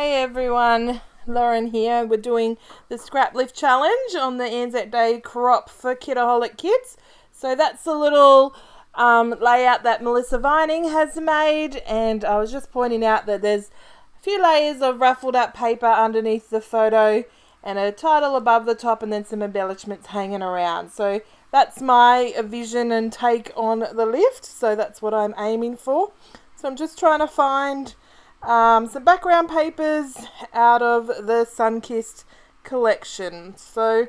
Hey everyone, Lauren here. We're doing the Scraplift challenge on the ANZAC Day crop for Kitaholic kids. So that's the little layout that Melissa Vining has made, and I was just pointing out that there's a few layers of ruffled up paper underneath the photo and a title above the top and then some embellishments hanging around. So that's my vision and take on the lift, so that's what I'm aiming for. So I'm just trying to find some background papers out of the Sunkissed collection. So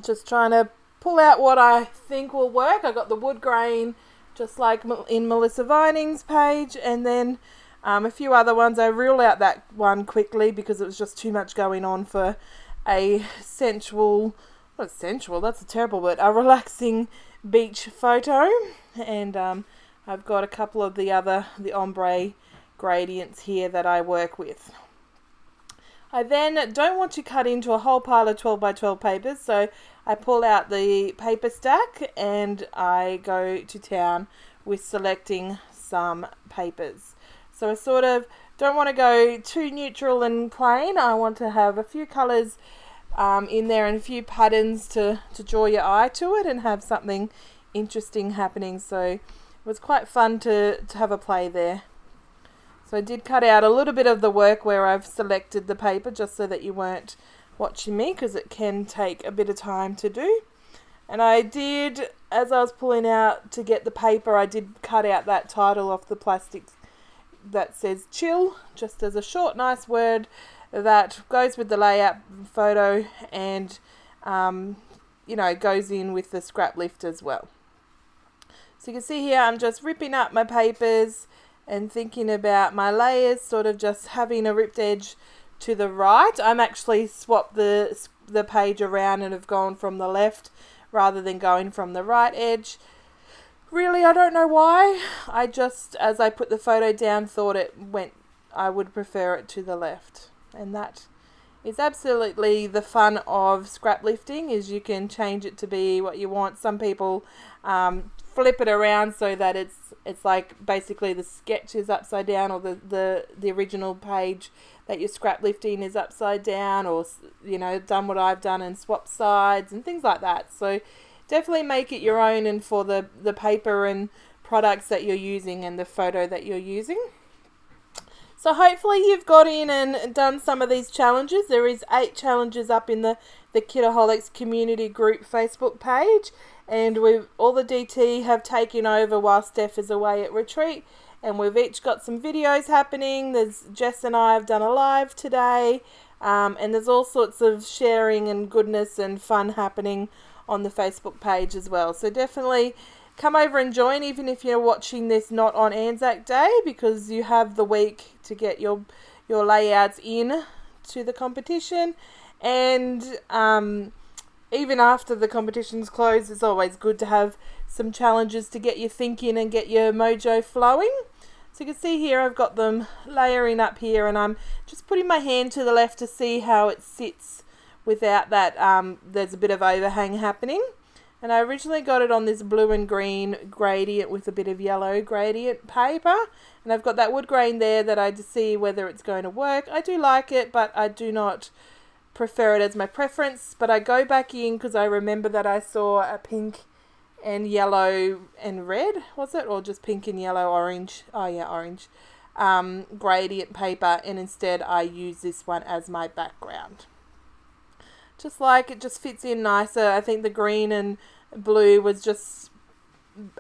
just trying to pull out what I think will work. I got the wood grain just like in Melissa Vining's page, and then a few other ones. I ruled out that one quickly because it was just too much going on for a not sensual, that's a terrible word, a relaxing beach photo. And I've got a couple of the ombre gradients here that I work with. I then don't want to cut into a whole pile of 12 by 12 papers, so I pull out the paper stack and I go to town with selecting some papers. So I sort of don't want to go too neutral and plain. I want to have a few colours in there and a few patterns to draw your eye to it and have something interesting happening. So it was quite fun to have a play there. So I did cut out a little bit of the work where I've selected the paper just so that you weren't watching me, because it can take a bit of time to do. And I did, as I was pulling out to get the paper, I did cut out that title off the plastic that says chill, just as a short nice word that goes with the layout photo and goes in with the Scraplift as well. So you can see here I'm just ripping up my papers and thinking about my layers, sort of just having a ripped edge to the right. I'm actually swapped the page around and have gone from the left rather than going from the right edge. Really, I don't know why. I just, as I put the photo down, thought I would prefer it to the left. And that is absolutely the fun of scraplifting, is you can change it to be what you want. Some people flip it around so that it's like basically the sketch is upside down, or the original page that you're scraplifting is upside down, or done what I've done and swap sides and things like that. So definitely make it your own, and for the paper and products that you're using and the photo that you're using. So hopefully you've got in and done some of these challenges. There is 8 challenges up in the Kitaholics community group Facebook page, and all the DT have taken over while Steph is away at retreat, and we've each got some videos happening. There's Jess and I have done a live today, and there's all sorts of sharing and goodness and fun happening on the Facebook page as well. So definitely come over and join, even if you're watching this not on ANZAC Day, because you have the week to get your layouts in to the competition. And even after the competition's closed, it's always good to have some challenges to get you thinking and get your mojo flowing. So you can see here I've got them layering up here, and I'm just putting my hand to the left to see how it sits without that there's a bit of overhang happening. And I originally got it on this blue and green gradient with a bit of yellow gradient paper. And I've got that wood grain there that I just see whether it's going to work. I do like it, but I do not prefer it as my preference. But I go back in because I remember that I saw a pink and yellow and red, was it? Or just pink and yellow, orange. Oh yeah, orange. Gradient paper. And instead I use this one as my background. Just like it just fits in nicer. I think the green and blue was just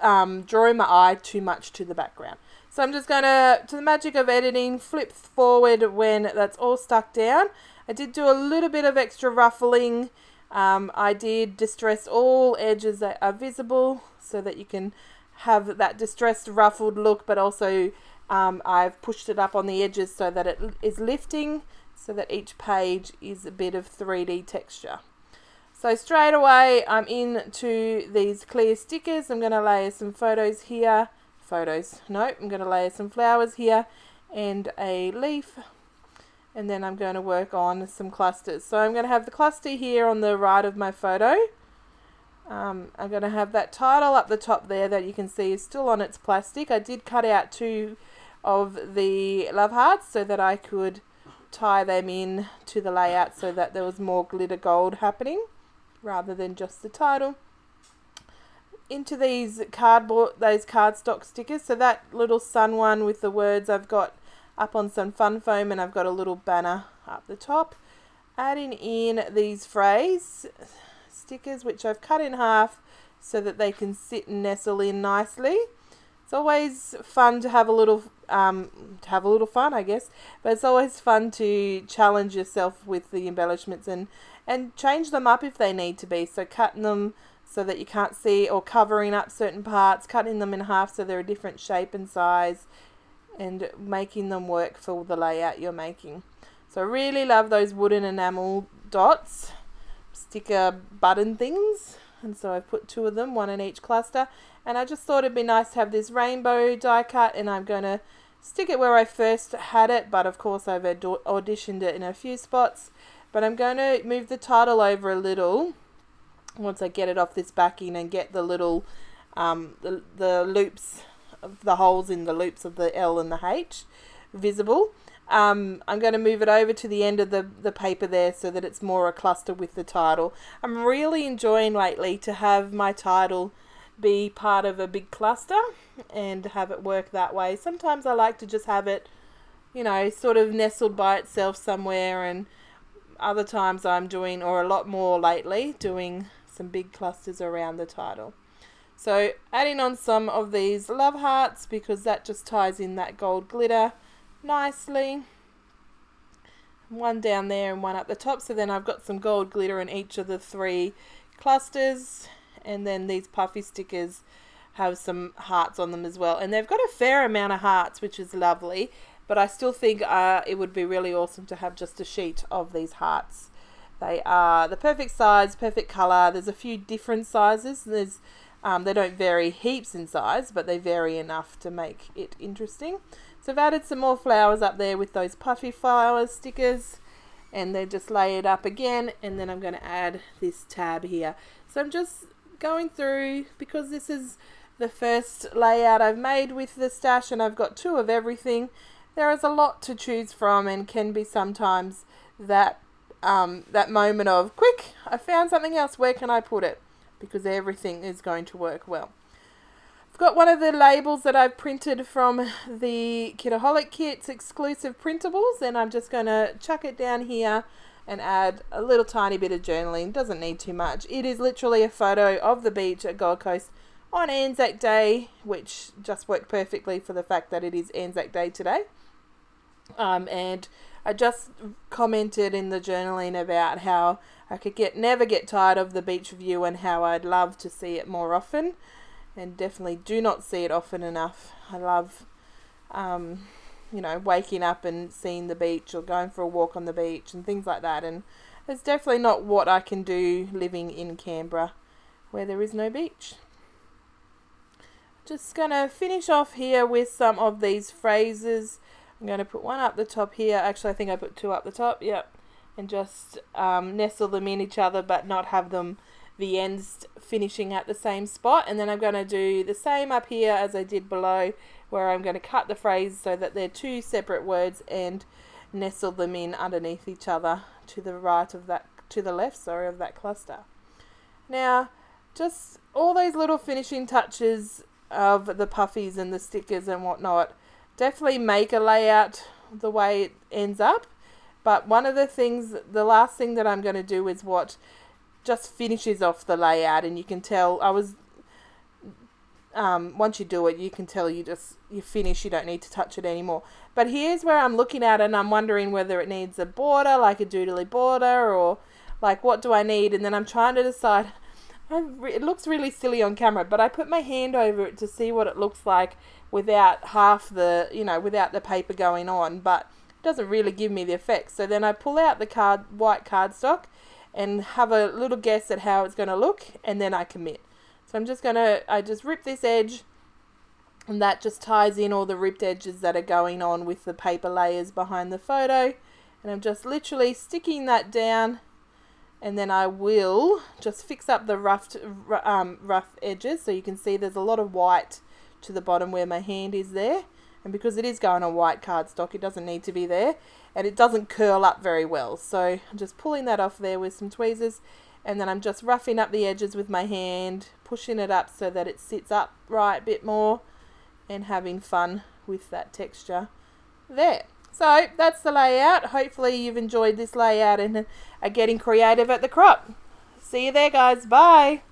drawing my eye too much to the background. So I'm just going to the magic of editing, flip forward when that's all stuck down. I did do a little bit of extra ruffling. I did distress all edges that are visible so that you can have that distressed ruffled look, but also I've pushed it up on the edges so that it is lifting, so that each page is a bit of 3D texture. So straight away I'm into these clear stickers. I'm going to layer some photos here. I'm going to layer some flowers here and a leaf. And then I'm going to work on some clusters. So I'm going to have the cluster here on the right of my photo. I'm going to have that title up the top there that you can see is still on its plastic. I did cut out 2 of the love hearts so that I could tie them in to the layout so that there was more glitter gold happening rather than just the title. Into these those cardstock stickers. So that little sun one with the words I've got up on some fun foam, and I've got a little banner up the top. Adding in these phrase stickers, which I've cut in half so that they can sit and nestle in nicely. It's always fun to have a little fun, I guess, but it's always fun to challenge yourself with the embellishments and change them up if they need to be. So cutting them so that you can't see, or covering up certain parts, cutting them in half so they're a different shape and size, and making them work for the layout you're making. So I really love those wooden enamel dots, sticker button things, and so I've put 2 of them, 1 in each cluster, and I just thought it'd be nice to have this rainbow die cut, and I'm going to stick it where I first had it, but of course I've auditioned it in a few spots, but I'm going to move the title over a little once I get it off this backing and get the little the loops, the holes in the loops of the L and the H visible. I'm going to move it over to the end of the paper there so that it's more a cluster with the title. I'm really enjoying lately to have my title be part of a big cluster and have it work that way. Sometimes I like to just have it, you know, sort of nestled by itself somewhere, and other times I'm doing, or a lot more lately, doing some big clusters around the title. So adding on some of these love hearts, because that just ties in that gold glitter nicely. 1 down there and 1 up the top, so then I've got some gold glitter in each of the 3 clusters, and then these puffy stickers have some hearts on them as well, and they've got a fair amount of hearts, which is lovely, but I still think it would be really awesome to have just a sheet of these hearts. They are the perfect size, perfect colour. There's a few different sizes. There's they don't vary heaps in size, but they vary enough to make it interesting. So I've added some more flowers up there with those puffy flower stickers, and then just lay it up again, and then I'm going to add this tab here. So I'm just going through, because this is the first layout I've made with the stash and I've got 2 of everything. There is a lot to choose from, and can be sometimes that moment of, quick, I found something else, where can I put it? Because everything is going to work well. I've got one of the labels that I've printed from the Kitaholic kit's exclusive printables, and I'm just going to chuck it down here and add a little tiny bit of journaling. Doesn't need too much. It is literally a photo of the beach at Gold Coast on ANZAC Day, which just worked perfectly for the fact that it is ANZAC Day today. And I just commented in the journaling about how I could never get tired of the beach view, and how I'd love to see it more often, and definitely do not see it often enough. I love, waking up and seeing the beach, or going for a walk on the beach and things like that. And it's definitely not what I can do living in Canberra, where there is no beach. Just going to finish off here with some of these phrases. I'm going to put 1 up the top here. Actually, I think I put 2 up the top. Yep. And just nestle them in each other, but not have them, the ends finishing at the same spot. And then I'm going to do the same up here as I did below, where I'm going to cut the phrase so that they're 2 separate words, and nestle them in underneath each other to the left, of that cluster. Now, just all those little finishing touches of the puffies and the stickers and whatnot definitely make a layout the way it ends up. But one of the last thing that I'm going to do is what just finishes off the layout, and you can tell once you do it, you can tell you finish, you don't need to touch it anymore. But here's where I'm looking at it, and I'm wondering whether it needs a border, like a doodly border, or like what do I need, and then I'm trying to decide. It looks really silly on camera, but I put my hand over it to see what it looks like without without the paper going on, but it doesn't really give me the effect. So then I pull out the white cardstock and have a little guess at how it's going to look, and then I commit. So I just rip this edge, and that just ties in all the ripped edges that are going on with the paper layers behind the photo, and I'm just literally sticking that down. And then I will just fix up the rough edges, so you can see there's a lot of white to the bottom where my hand is there. And because it is going on white cardstock, it doesn't need to be there. And it doesn't curl up very well. So I'm just pulling that off there with some tweezers. And then I'm just roughing up the edges with my hand, pushing it up so that it sits up right a bit more, and having fun with that texture there. So that's the layout. Hopefully you've enjoyed this layout and are getting creative at the crop. See you there, guys. Bye.